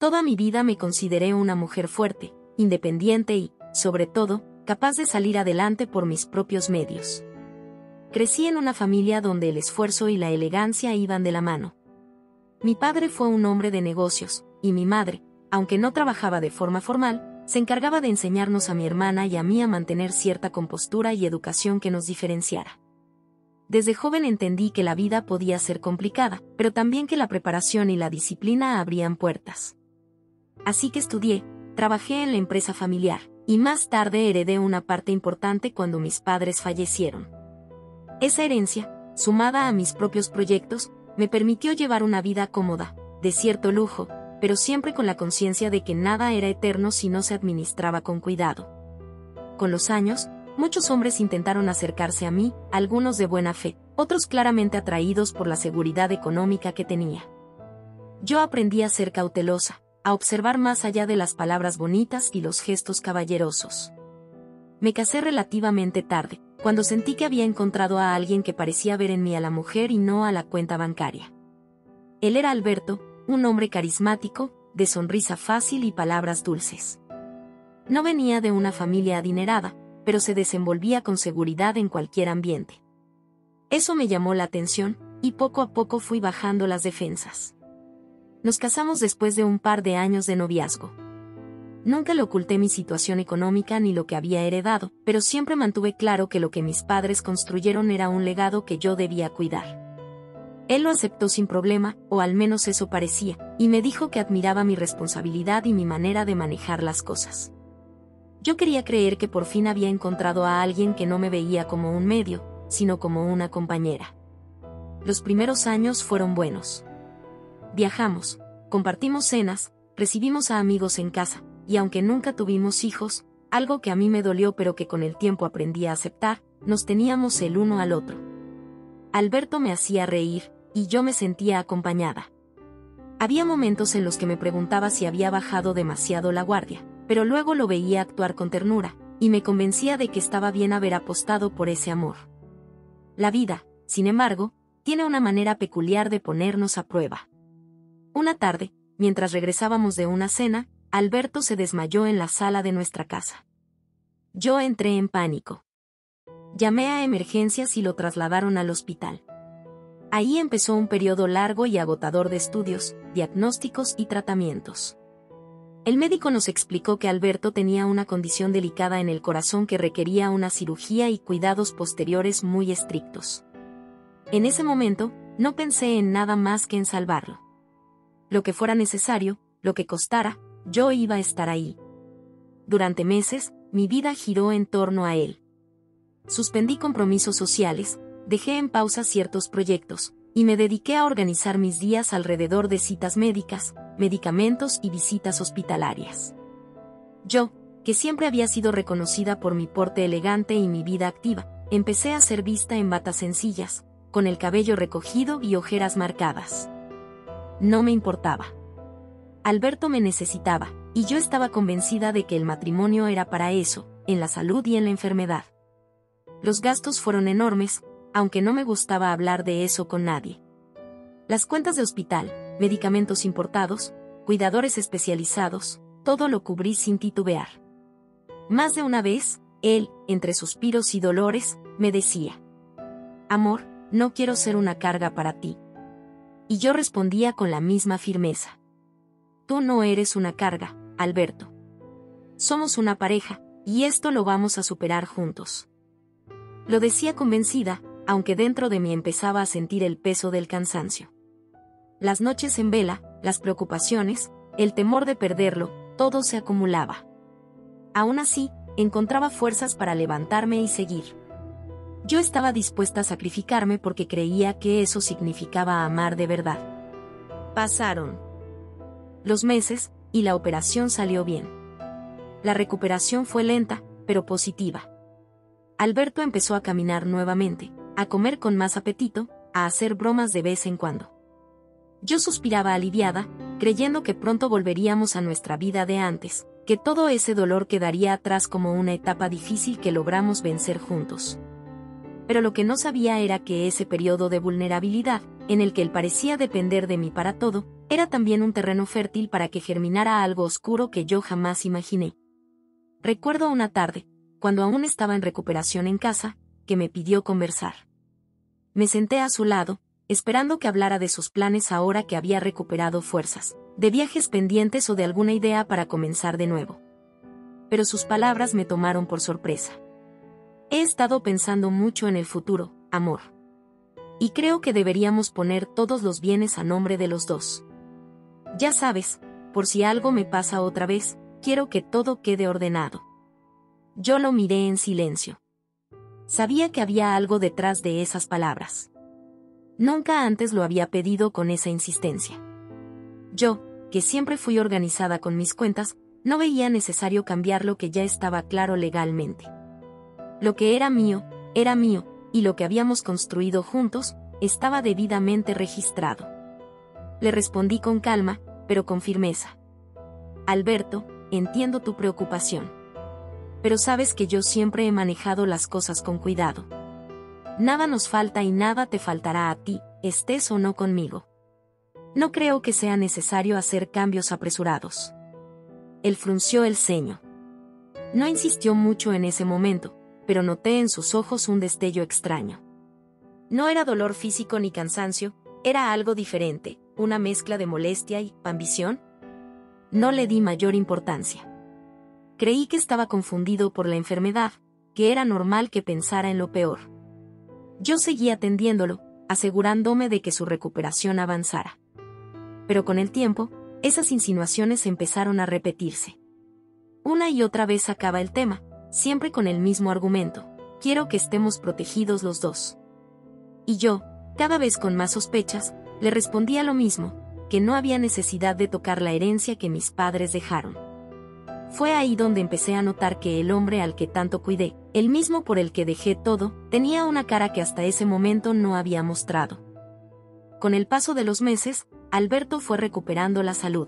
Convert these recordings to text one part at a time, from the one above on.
Toda mi vida me consideré una mujer fuerte, independiente y, sobre todo, capaz de salir adelante por mis propios medios. Crecí en una familia donde el esfuerzo y la elegancia iban de la mano. Mi padre fue un hombre de negocios, y mi madre, aunque no trabajaba de forma formal, se encargaba de enseñarnos a mi hermana y a mí a mantener cierta compostura y educación que nos diferenciara. Desde joven entendí que la vida podía ser complicada, pero también que la preparación y la disciplina abrían puertas. Así que estudié, trabajé en la empresa familiar, y más tarde heredé una parte importante cuando mis padres fallecieron. Esa herencia, sumada a mis propios proyectos, me permitió llevar una vida cómoda, de cierto lujo, pero siempre con la conciencia de que nada era eterno si no se administraba con cuidado. Con los años, muchos hombres intentaron acercarse a mí, algunos de buena fe, otros claramente atraídos por la seguridad económica que tenía. Yo aprendí a ser cautelosa, a observar más allá de las palabras bonitas y los gestos caballerosos. Me casé relativamente tarde, cuando sentí que había encontrado a alguien que parecía ver en mí a la mujer y no a la cuenta bancaria. Él era Alberto, un hombre carismático, de sonrisa fácil y palabras dulces. No venía de una familia adinerada, pero se desenvolvía con seguridad en cualquier ambiente. Eso me llamó la atención, y poco a poco fui bajando las defensas. Nos casamos después de un par de años de noviazgo. Nunca le oculté mi situación económica ni lo que había heredado, pero siempre mantuve claro que lo que mis padres construyeron era un legado que yo debía cuidar. Él lo aceptó sin problema, o al menos eso parecía, y me dijo que admiraba mi responsabilidad y mi manera de manejar las cosas. Yo quería creer que por fin había encontrado a alguien que no me veía como un medio, sino como una compañera. Los primeros años fueron buenos. Viajamos, compartimos cenas, recibimos a amigos en casa, y aunque nunca tuvimos hijos, algo que a mí me dolió pero que con el tiempo aprendí a aceptar, nos teníamos el uno al otro. Alberto me hacía reír, y yo me sentía acompañada. Había momentos en los que me preguntaba si había bajado demasiado la guardia, pero luego lo veía actuar con ternura, y me convencía de que estaba bien haber apostado por ese amor. La vida, sin embargo, tiene una manera peculiar de ponernos a prueba. Una tarde, mientras regresábamos de una cena, Alberto se desmayó en la sala de nuestra casa. Yo entré en pánico. Llamé a emergencias y lo trasladaron al hospital. Ahí empezó un periodo largo y agotador de estudios, diagnósticos y tratamientos. El médico nos explicó que Alberto tenía una condición delicada en el corazón que requería una cirugía y cuidados posteriores muy estrictos. En ese momento, no pensé en nada más que en salvarlo. Lo que fuera necesario, lo que costara, yo iba a estar ahí. Durante meses, mi vida giró en torno a él. Suspendí compromisos sociales, dejé en pausa ciertos proyectos, y me dediqué a organizar mis días alrededor de citas médicas, medicamentos y visitas hospitalarias. Yo, que siempre había sido reconocida por mi porte elegante y mi vida activa, empecé a ser vista en batas sencillas, con el cabello recogido y ojeras marcadas. No me importaba. Alberto me necesitaba, y yo estaba convencida de que el matrimonio era para eso, en la salud y en la enfermedad. Los gastos fueron enormes, aunque no me gustaba hablar de eso con nadie. Las cuentas de hospital, medicamentos importados, cuidadores especializados, todo lo cubrí sin titubear. Más de una vez, él, entre suspiros y dolores, me decía: «Amor, no quiero ser una carga para ti». Y yo respondía con la misma firmeza: «Tú no eres una carga, Alberto. Somos una pareja, y esto lo vamos a superar juntos». Lo decía convencida, aunque dentro de mí empezaba a sentir el peso del cansancio. Las noches en vela, las preocupaciones, el temor de perderlo, todo se acumulaba. Aún así, encontraba fuerzas para levantarme y seguir. Yo estaba dispuesta a sacrificarme porque creía que eso significaba amar de verdad. Pasaron los meses, y la operación salió bien. La recuperación fue lenta, pero positiva. Alberto empezó a caminar nuevamente, a comer con más apetito, a hacer bromas de vez en cuando. Yo suspiraba aliviada, creyendo que pronto volveríamos a nuestra vida de antes, que todo ese dolor quedaría atrás como una etapa difícil que logramos vencer juntos. Pero lo que no sabía era que ese periodo de vulnerabilidad, en el que él parecía depender de mí para todo, era también un terreno fértil para que germinara algo oscuro que yo jamás imaginé. Recuerdo una tarde, cuando aún estaba en recuperación en casa, que me pidió conversar. Me senté a su lado, esperando que hablara de sus planes ahora que había recuperado fuerzas, de viajes pendientes o de alguna idea para comenzar de nuevo. Pero sus palabras me tomaron por sorpresa. He estado pensando mucho en el futuro, amor. Y creo que deberíamos poner todos los bienes a nombre de los dos. Ya sabes, por si algo me pasa otra vez, quiero que todo quede ordenado. Yo lo miré en silencio. Sabía que había algo detrás de esas palabras. Nunca antes lo había pedido con esa insistencia. Yo, que siempre fui organizada con mis cuentas, no veía necesario cambiar lo que ya estaba claro legalmente. Lo que era mío, y lo que habíamos construido juntos, estaba debidamente registrado. Le respondí con calma, pero con firmeza. Alberto, entiendo tu preocupación. Pero sabes que yo siempre he manejado las cosas con cuidado. Nada nos falta y nada te faltará a ti, estés o no conmigo. No creo que sea necesario hacer cambios apresurados. Él frunció el ceño. No insistió mucho en ese momento, pero noté en sus ojos un destello extraño. No era dolor físico ni cansancio, era algo diferente, una mezcla de molestia y ambición. No le di mayor importancia. Creí que estaba confundido por la enfermedad, que era normal que pensara en lo peor. Yo seguí atendiéndolo, asegurándome de que su recuperación avanzara. Pero con el tiempo, esas insinuaciones empezaron a repetirse. Una y otra vez sacaba el tema, siempre con el mismo argumento: quiero que estemos protegidos los dos. Y yo, cada vez con más sospechas, le respondía lo mismo, que no había necesidad de tocar la herencia que mis padres dejaron. Fue ahí donde empecé a notar que el hombre al que tanto cuidé, el mismo por el que dejé todo, tenía una cara que hasta ese momento no había mostrado. Con el paso de los meses, Alberto fue recuperando la salud.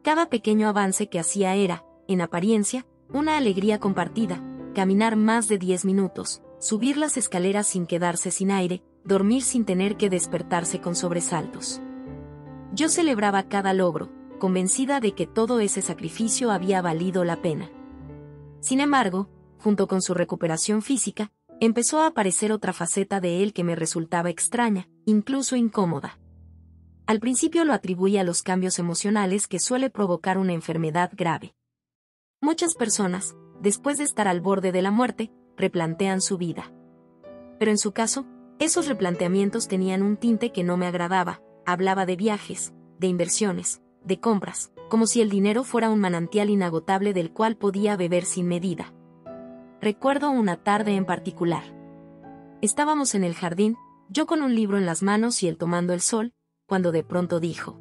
Cada pequeño avance que hacía era, en apariencia, una alegría compartida: caminar más de 10 minutos, subir las escaleras sin quedarse sin aire, dormir sin tener que despertarse con sobresaltos. Yo celebraba cada logro, convencida de que todo ese sacrificio había valido la pena. Sin embargo, junto con su recuperación física, empezó a aparecer otra faceta de él que me resultaba extraña, incluso incómoda. Al principio lo atribuí a los cambios emocionales que suele provocar una enfermedad grave. Muchas personas, después de estar al borde de la muerte, replantean su vida. Pero en su caso, esos replanteamientos tenían un tinte que no me agradaba. Hablaba de viajes, de inversiones, de compras, como si el dinero fuera un manantial inagotable del cual podía beber sin medida. Recuerdo una tarde en particular. Estábamos en el jardín, yo con un libro en las manos y él tomando el sol, cuando de pronto dijo: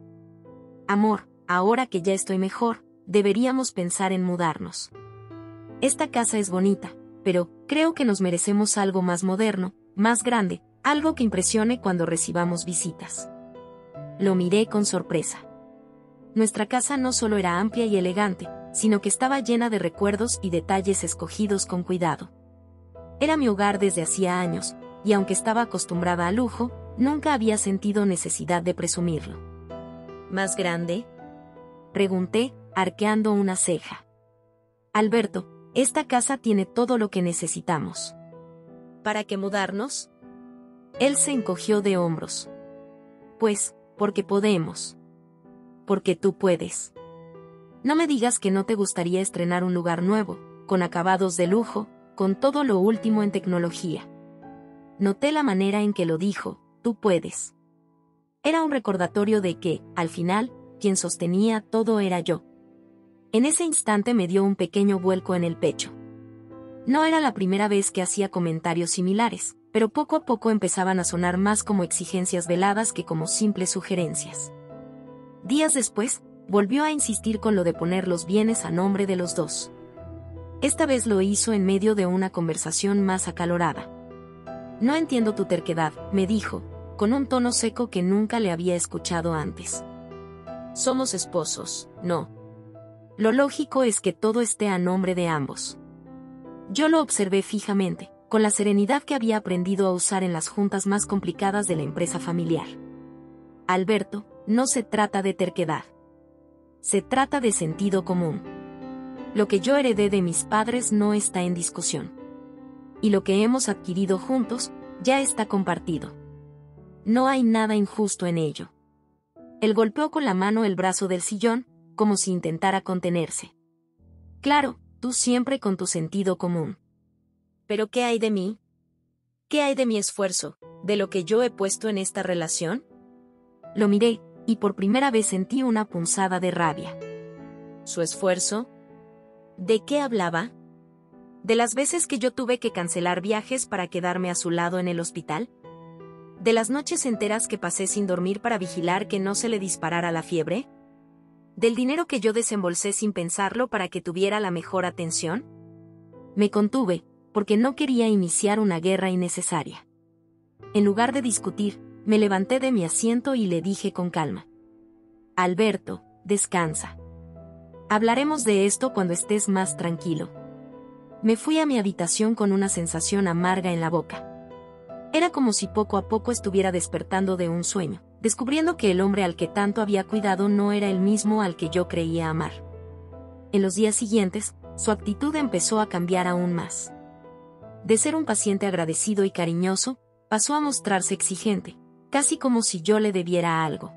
amor, ahora que ya estoy mejor, deberíamos pensar en mudarnos. Esta casa es bonita, pero creo que nos merecemos algo más moderno, más grande, algo que impresione cuando recibamos visitas. Lo miré con sorpresa. Nuestra casa no solo era amplia y elegante, sino que estaba llena de recuerdos y detalles escogidos con cuidado. Era mi hogar desde hacía años, y aunque estaba acostumbrada al lujo, nunca había sentido necesidad de presumirlo. ¿Más grande?, pregunté, arqueando una ceja. Alberto, esta casa tiene todo lo que necesitamos. ¿Para qué mudarnos? Él se encogió de hombros. Pues, porque podemos. Porque tú puedes. No me digas que no te gustaría estrenar un lugar nuevo, con acabados de lujo, con todo lo último en tecnología. Noté la manera en que lo dijo: tú puedes. Era un recordatorio de que, al final, quien sostenía todo era yo. En ese instante me dio un pequeño vuelco en el pecho. No era la primera vez que hacía comentarios similares, pero poco a poco empezaban a sonar más como exigencias veladas que como simples sugerencias. Días después, volvió a insistir con lo de poner los bienes a nombre de los dos. Esta vez lo hizo en medio de una conversación más acalorada. No entiendo tu terquedad, me dijo, con un tono seco que nunca le había escuchado antes. Somos esposos, ¿no? Lo lógico es que todo esté a nombre de ambos. Yo lo observé fijamente, con la serenidad que había aprendido a usar en las juntas más complicadas de la empresa familiar. Alberto, no se trata de terquedad. Se trata de sentido común. Lo que yo heredé de mis padres no está en discusión. Y lo que hemos adquirido juntos, ya está compartido. No hay nada injusto en ello. Él golpeó con la mano el brazo del sillón, como si intentara contenerse. Claro, tú siempre con tu sentido común. ¿Pero qué hay de mí? ¿Qué hay de mi esfuerzo, de lo que yo he puesto en esta relación? Lo miré, y por primera vez sentí una punzada de rabia. ¿Su esfuerzo? ¿De qué hablaba? ¿De las veces que yo tuve que cancelar viajes para quedarme a su lado en el hospital? ¿De las noches enteras que pasé sin dormir para vigilar que no se le disparara la fiebre? ¿Del dinero que yo desembolsé sin pensarlo para que tuviera la mejor atención? Me contuve, porque no quería iniciar una guerra innecesaria. En lugar de discutir, me levanté de mi asiento y le dije con calma: Alberto, descansa. Hablaremos de esto cuando estés más tranquilo. Me fui a mi habitación con una sensación amarga en la boca. Era como si poco a poco estuviera despertando de un sueño, descubriendo que el hombre al que tanto había cuidado no era el mismo al que yo creía amar. En los días siguientes, su actitud empezó a cambiar aún más. De ser un paciente agradecido y cariñoso, pasó a mostrarse exigente, casi como si yo le debiera algo.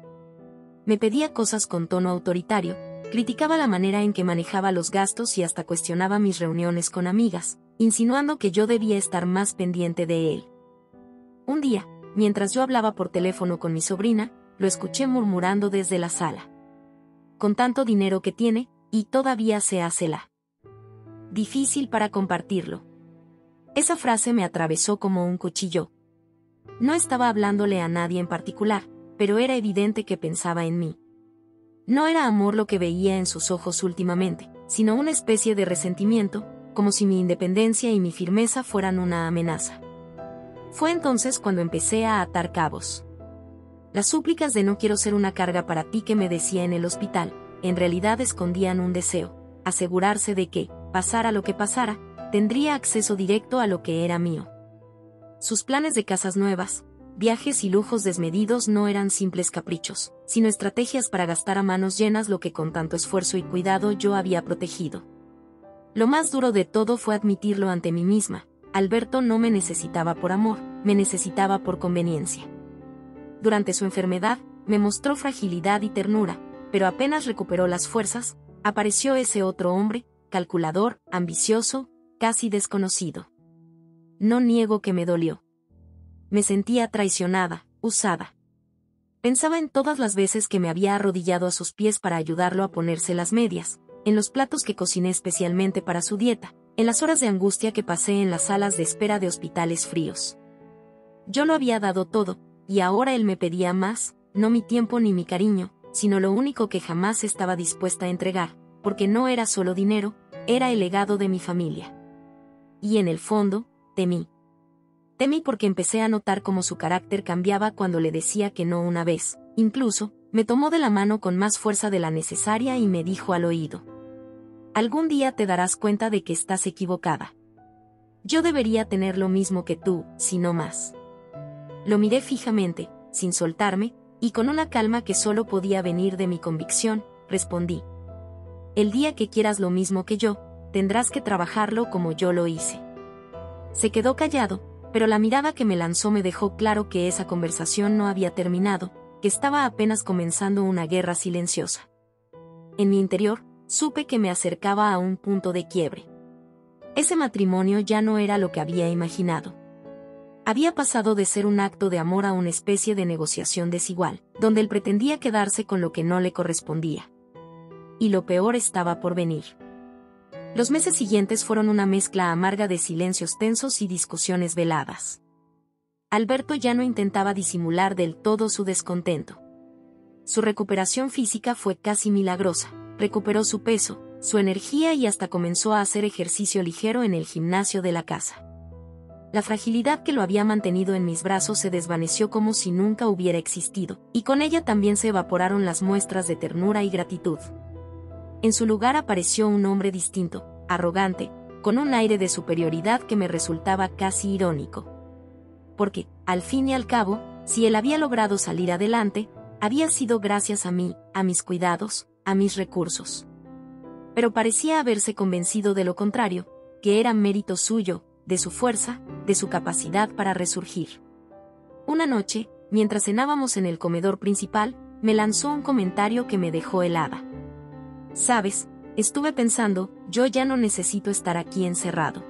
Me pedía cosas con tono autoritario, criticaba la manera en que manejaba los gastos y hasta cuestionaba mis reuniones con amigas, insinuando que yo debía estar más pendiente de él. Un día, mientras yo hablaba por teléfono con mi sobrina, lo escuché murmurando desde la sala: con tanto dinero que tiene, y todavía se hace la difícil para compartirlo. Esa frase me atravesó como un cuchillo. No estaba hablándole a nadie en particular, pero era evidente que pensaba en mí. No era amor lo que veía en sus ojos últimamente, sino una especie de resentimiento, como si mi independencia y mi firmeza fueran una amenaza. Fue entonces cuando empecé a atar cabos. Las súplicas de no quiero ser una carga para ti que me decía en el hospital, en realidad escondían un deseo: asegurarse de que, pasara lo que pasara, tendría acceso directo a lo que era mío. Sus planes de casas nuevas, viajes y lujos desmedidos no eran simples caprichos, sino estrategias para gastar a manos llenas lo que con tanto esfuerzo y cuidado yo había protegido. Lo más duro de todo fue admitirlo ante mí misma: Alberto no me necesitaba por amor, me necesitaba por conveniencia. Durante su enfermedad, me mostró fragilidad y ternura, pero apenas recuperó las fuerzas, apareció ese otro hombre, calculador, ambicioso, casi desconocido. No niego que me dolió. Me sentía traicionada, usada. Pensaba en todas las veces que me había arrodillado a sus pies para ayudarlo a ponerse las medias, en los platos que cociné especialmente para su dieta, en las horas de angustia que pasé en las salas de espera de hospitales fríos. Yo lo había dado todo, y ahora él me pedía más, no mi tiempo ni mi cariño, sino lo único que jamás estaba dispuesta a entregar, porque no era solo dinero, era el legado de mi familia. Y en el fondo, temí. Temí porque empecé a notar cómo su carácter cambiaba cuando le decía que no una vez. Incluso, me tomó de la mano con más fuerza de la necesaria y me dijo al oído: algún día te darás cuenta de que estás equivocada. Yo debería tener lo mismo que tú, si no más. Lo miré fijamente, sin soltarme, y con una calma que solo podía venir de mi convicción, respondí: el día que quieras lo mismo que yo, tendrás que trabajarlo como yo lo hice. Se quedó callado, pero la mirada que me lanzó me dejó claro que esa conversación no había terminado, que estaba apenas comenzando una guerra silenciosa. En mi interior, supe que me acercaba a un punto de quiebre. Ese matrimonio ya no era lo que había imaginado. Había pasado de ser un acto de amor a una especie de negociación desigual, donde él pretendía quedarse con lo que no le correspondía. Y lo peor estaba por venir. Los meses siguientes fueron una mezcla amarga de silencios tensos y discusiones veladas. Alberto ya no intentaba disimular del todo su descontento. Su recuperación física fue casi milagrosa. Recuperó su peso, su energía y hasta comenzó a hacer ejercicio ligero en el gimnasio de la casa. La fragilidad que lo había mantenido en mis brazos se desvaneció como si nunca hubiera existido, y con ella también se evaporaron las muestras de ternura y gratitud. En su lugar apareció un hombre distinto, arrogante, con un aire de superioridad que me resultaba casi irónico. Porque, al fin y al cabo, si él había logrado salir adelante, Había sido gracias a mí, a mis cuidados, a mis recursos. Pero parecía haberse convencido de lo contrario, que era mérito suyo, de su fuerza, de su capacidad para resurgir. Una noche, mientras cenábamos en el comedor principal, me lanzó un comentario que me dejó helada. «Sabes, estuve pensando, yo ya no necesito estar aquí encerrado.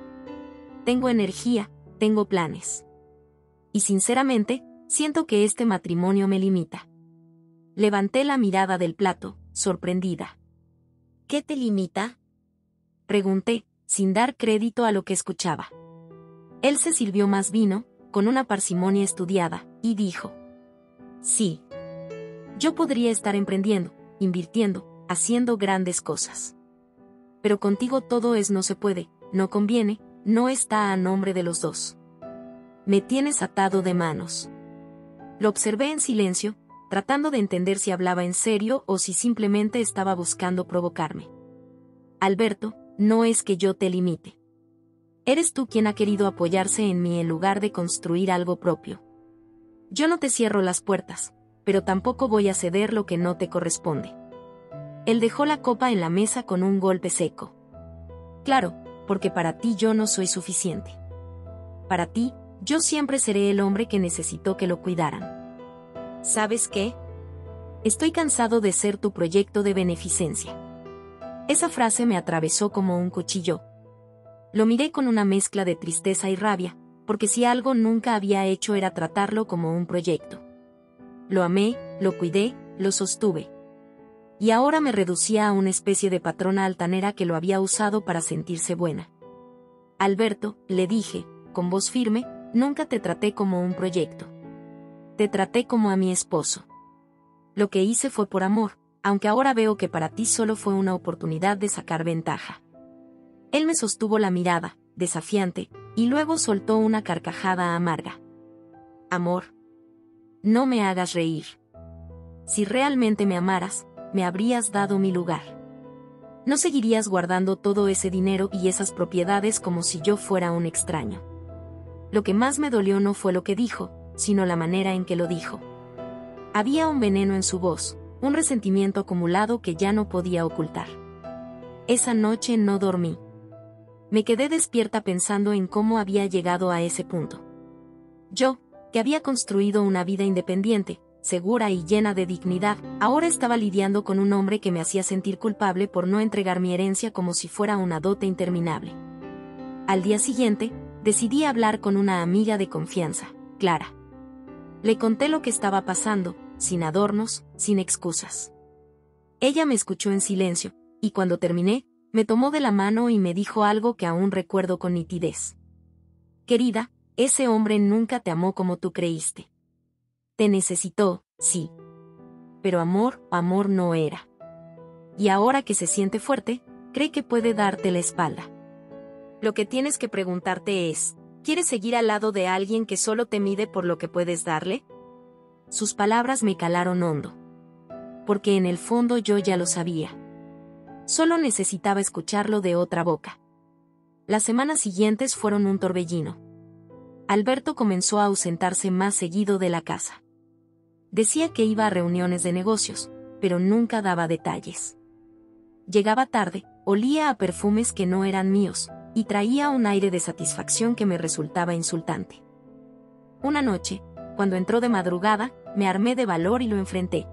Tengo energía, tengo planes. Y sinceramente, siento que este matrimonio me limita». Levanté la mirada del plato, sorprendida. «¿Qué te limita?», pregunté, sin dar crédito a lo que escuchaba. Él se sirvió más vino, con una parsimonia estudiada, y dijo: «Sí. Yo podría estar emprendiendo, invirtiendo, haciendo grandes cosas. Pero contigo todo no se puede, no conviene, no está a nombre de los dos. Me tienes atado de manos». Lo observé en silencio, tratando de entender si hablaba en serio o si simplemente estaba buscando provocarme. «Alberto, no es que yo te limite. Eres tú quien ha querido apoyarse en mí en lugar de construir algo propio. Yo no te cierro las puertas, pero tampoco voy a ceder lo que no te corresponde». Él dejó la copa en la mesa con un golpe seco. «Claro, porque para ti yo no soy suficiente. Para ti, yo siempre seré el hombre que necesitó que lo cuidaran. ¿Sabes qué? Estoy cansado de ser tu proyecto de beneficencia». Esa frase me atravesó como un cuchillo. Lo miré con una mezcla de tristeza y rabia, porque si algo nunca había hecho era tratarlo como un proyecto. Lo amé, lo cuidé, lo sostuve. Y ahora me reducía a una especie de patrona altanera que lo había usado para sentirse buena. «Alberto», le dije, con voz firme, «nunca te traté como un proyecto. Te traté como a mi esposo. Lo que hice fue por amor, aunque ahora veo que para ti solo fue una oportunidad de sacar ventaja». Él me sostuvo la mirada, desafiante, y luego soltó una carcajada amarga. «Amor. No me hagas reír. Si realmente me amaras, me habrías dado mi lugar. No seguirías guardando todo ese dinero y esas propiedades como si yo fuera un extraño». Lo que más me dolió no fue lo que dijo, sino la manera en que lo dijo. Había un veneno en su voz, un resentimiento acumulado que ya no podía ocultar. Esa noche no dormí. Me quedé despierta pensando en cómo había llegado a ese punto. Yo, que había construido una vida independiente, segura y llena de dignidad, ahora estaba lidiando con un hombre que me hacía sentir culpable por no entregar mi herencia como si fuera una dote interminable. Al día siguiente, decidí hablar con una amiga de confianza, Clara. Le conté lo que estaba pasando, sin adornos, sin excusas. Ella me escuchó en silencio, y cuando terminé, me tomó de la mano y me dijo algo que aún recuerdo con nitidez. «Querida, ese hombre nunca te amó como tú creíste. Te necesitó, sí. Pero amor no era. Y ahora que se siente fuerte, cree que puede darte la espalda. Lo que tienes que preguntarte es, ¿quieres seguir al lado de alguien que solo te mide por lo que puedes darle?». Sus palabras me calaron hondo. Porque en el fondo yo ya lo sabía. Solo necesitaba escucharlo de otra boca. Las semanas siguientes fueron un torbellino. Alberto comenzó a ausentarse más seguido de la casa. Decía que iba a reuniones de negocios, pero nunca daba detalles. Llegaba tarde, olía a perfumes que no eran míos, y traía un aire de satisfacción que me resultaba insultante. Una noche, cuando entró de madrugada, me armé de valor y lo enfrenté.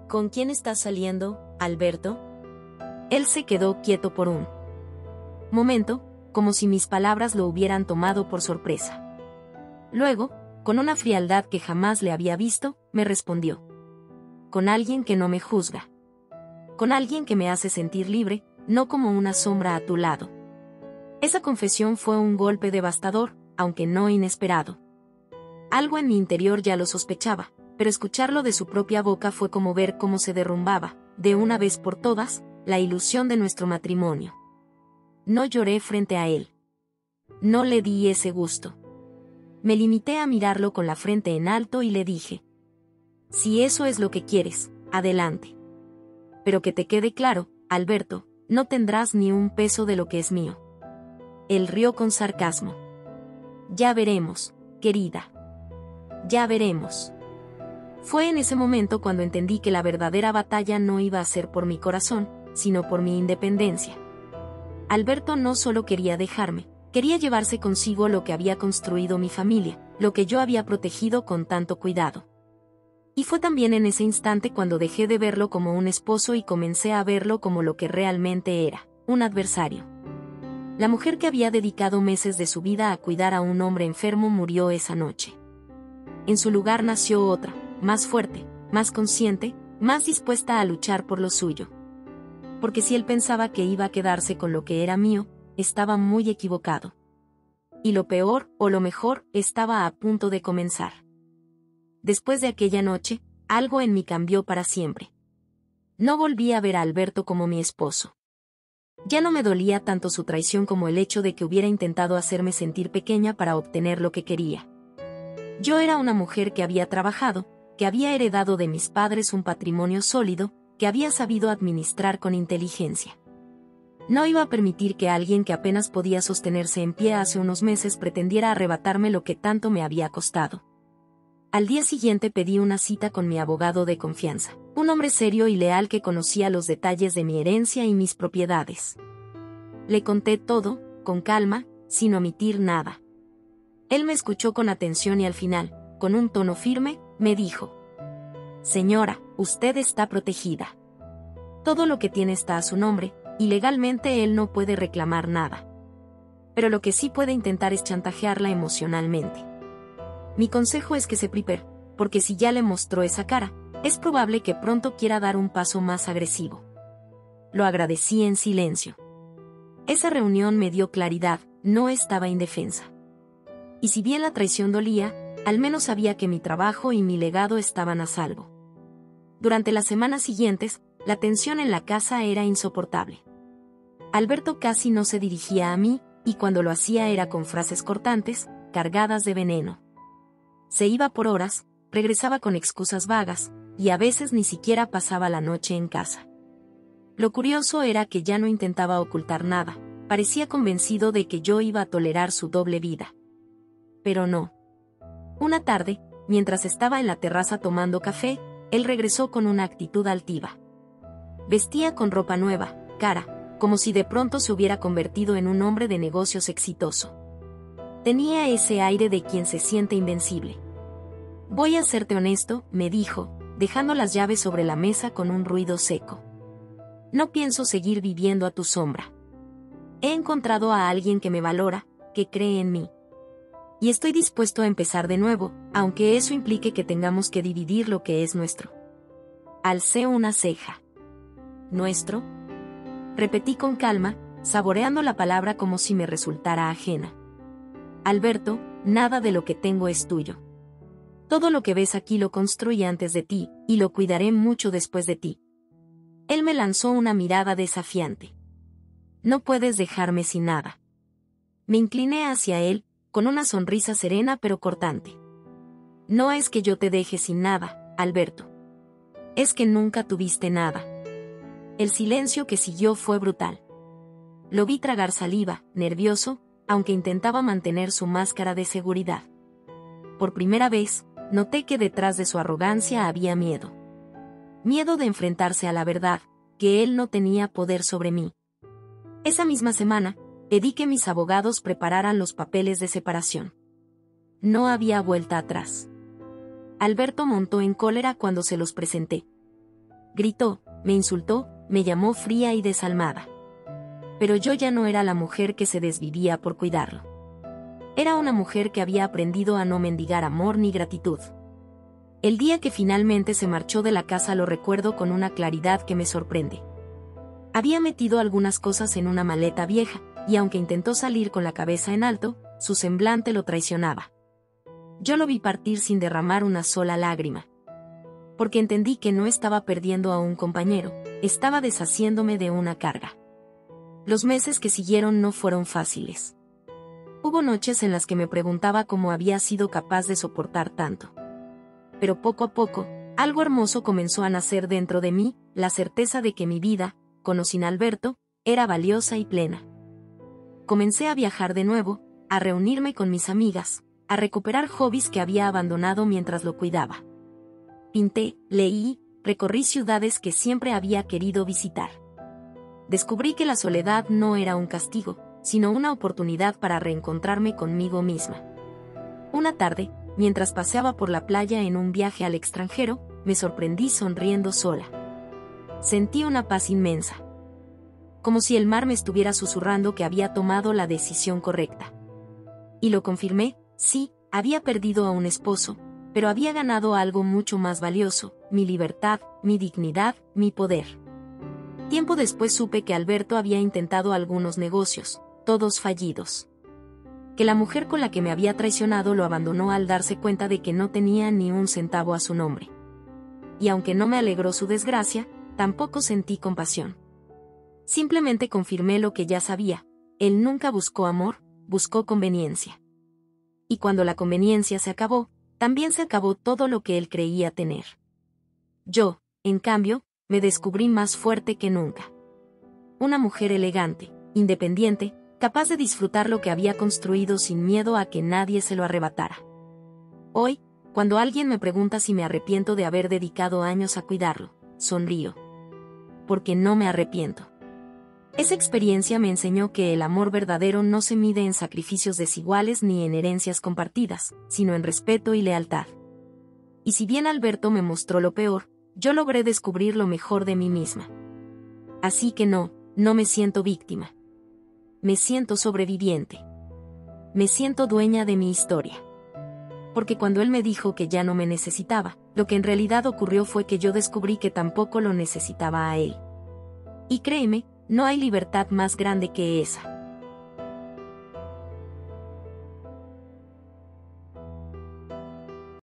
«¿Con quién estás saliendo, Alberto?». Él se quedó quieto por un momento, como si mis palabras lo hubieran tomado por sorpresa. Luego, con una frialdad que jamás le había visto, me respondió: «Con alguien que no me juzga. Con alguien que me hace sentir libre, no como una sombra a tu lado». Esa confesión fue un golpe devastador, aunque no inesperado. Algo en mi interior ya lo sospechaba, pero escucharlo de su propia boca fue como ver cómo se derrumbaba, de una vez por todas, la ilusión de nuestro matrimonio. No lloré frente a él. No le di ese gusto. Me limité a mirarlo con la frente en alto y le dije: «Si eso es lo que quieres, adelante. Pero que te quede claro, Alberto, no tendrás ni un peso de lo que es mío». Él rió con sarcasmo. «Ya veremos, querida. Ya veremos». Fue en ese momento cuando entendí que la verdadera batalla no iba a ser por mi corazón, sino por mi independencia. Alberto no solo quería dejarme, quería llevarse consigo lo que había construido mi familia, lo que yo había protegido con tanto cuidado. Y fue también en ese instante cuando dejé de verlo como un esposo y comencé a verlo como lo que realmente era, un adversario. La mujer que había dedicado meses de su vida a cuidar a un hombre enfermo murió esa noche. En su lugar nació otra, más fuerte, más consciente, más dispuesta a luchar por lo suyo. Porque si él pensaba que iba a quedarse con lo que era mío, estaba muy equivocado. Y lo peor, o lo mejor, estaba a punto de comenzar. Después de aquella noche, algo en mí cambió para siempre. No volví a ver a Alberto como mi esposo. Ya no me dolía tanto su traición como el hecho de que hubiera intentado hacerme sentir pequeña para obtener lo que quería. Yo era una mujer que había trabajado, que había heredado de mis padres un patrimonio sólido, que había sabido administrar con inteligencia. No iba a permitir que alguien que apenas podía sostenerse en pie hace unos meses pretendiera arrebatarme lo que tanto me había costado. Al día siguiente pedí una cita con mi abogado de confianza, un hombre serio y leal que conocía los detalles de mi herencia y mis propiedades. Le conté todo, con calma, sin omitir nada. Él me escuchó con atención y al final, con un tono firme, me dijo: «Señora, usted está protegida. Todo lo que tiene está a su nombre, y legalmente él no puede reclamar nada. Pero lo que sí puede intentar es chantajearla emocionalmente. Mi consejo es que se prepare, porque si ya le mostró esa cara, es probable que pronto quiera dar un paso más agresivo». Lo agradecí en silencio. Esa reunión me dio claridad, no estaba indefensa. Y si bien la traición dolía, al menos sabía que mi trabajo y mi legado estaban a salvo. Durante las semanas siguientes, la tensión en la casa era insoportable. Alberto casi no se dirigía a mí, y cuando lo hacía era con frases cortantes, cargadas de veneno. Se iba por horas, regresaba con excusas vagas, y a veces ni siquiera pasaba la noche en casa. Lo curioso era que ya no intentaba ocultar nada, parecía convencido de que yo iba a tolerar su doble vida. Pero no. Una tarde, mientras estaba en la terraza tomando café, él regresó con una actitud altiva. Vestía con ropa nueva, cara, como si de pronto se hubiera convertido en un hombre de negocios exitoso. Tenía ese aire de quien se siente invencible. «Voy a serte honesto», me dijo, dejando las llaves sobre la mesa con un ruido seco. «No pienso seguir viviendo a tu sombra. He encontrado a alguien que me valora, que cree en mí. Y estoy dispuesto a empezar de nuevo, aunque eso implique que tengamos que dividir lo que es nuestro». Alcé una ceja. «¿Nuestro?», repetí con calma, saboreando la palabra como si me resultara ajena. «Alberto, nada de lo que tengo es tuyo. Todo lo que ves aquí lo construí antes de ti, y lo cuidaré mucho después de ti». Él me lanzó una mirada desafiante. «No puedes dejarme sin nada». Me incliné hacia él, con una sonrisa serena pero cortante. «No es que yo te deje sin nada, Alberto. Es que nunca tuviste nada». El silencio que siguió fue brutal. Lo vi tragar saliva, nervioso, aunque intentaba mantener su máscara de seguridad. Por primera vez, noté que detrás de su arrogancia había miedo. Miedo de enfrentarse a la verdad, que él no tenía poder sobre mí. Esa misma semana, pedí que mis abogados prepararan los papeles de separación. No había vuelta atrás. Alberto montó en cólera cuando se los presenté. Gritó, me insultó, me llamó fría y desalmada. Pero yo ya no era la mujer que se desvivía por cuidarlo. Era una mujer que había aprendido a no mendigar amor ni gratitud. El día que finalmente se marchó de la casa lo recuerdo con una claridad que me sorprende. Había metido algunas cosas en una maleta vieja, y aunque intentó salir con la cabeza en alto, su semblante lo traicionaba. Yo lo vi partir sin derramar una sola lágrima. Porque entendí que no estaba perdiendo a un compañero, estaba deshaciéndome de una carga. Los meses que siguieron no fueron fáciles. Hubo noches en las que me preguntaba cómo había sido capaz de soportar tanto. Pero poco a poco, algo hermoso comenzó a nacer dentro de mí, la certeza de que mi vida, con o sin Alberto, era valiosa y plena. Comencé a viajar de nuevo, a reunirme con mis amigas, a recuperar hobbies que había abandonado mientras lo cuidaba. pinté, leí, recorrí ciudades que siempre había querido visitar. Descubrí que la soledad no era un castigo, sino una oportunidad para reencontrarme conmigo misma. Una tarde, mientras paseaba por la playa en un viaje al extranjero, me sorprendí sonriendo sola. Sentí una paz inmensa. Como si el mar me estuviera susurrando que había tomado la decisión correcta. Y lo confirmé, sí, había perdido a un esposo, pero había ganado algo mucho más valioso, mi libertad, mi dignidad, mi poder. Tiempo después supe que Alberto había intentado algunos negocios, todos fallidos. Que la mujer con la que me había traicionado lo abandonó al darse cuenta de que no tenía ni un centavo a su nombre. Y aunque no me alegró su desgracia, tampoco sentí compasión. Simplemente confirmé lo que ya sabía, él nunca buscó amor, buscó conveniencia. Y cuando la conveniencia se acabó, también se acabó todo lo que él creía tener. Yo, en cambio, me descubrí más fuerte que nunca. Una mujer elegante, independiente, capaz de disfrutar lo que había construido sin miedo a que nadie se lo arrebatara. Hoy, cuando alguien me pregunta si me arrepiento de haber dedicado años a cuidarlo, sonrío. Porque no me arrepiento. Esa experiencia me enseñó que el amor verdadero no se mide en sacrificios desiguales ni en herencias compartidas, sino en respeto y lealtad. Y si bien Alberto me mostró lo peor, yo logré descubrir lo mejor de mí misma. Así que no me siento víctima. Me siento sobreviviente. Me siento dueña de mi historia. Porque cuando él me dijo que ya no me necesitaba, lo que en realidad ocurrió fue que yo descubrí que tampoco lo necesitaba a él. Y créeme, no hay libertad más grande que esa.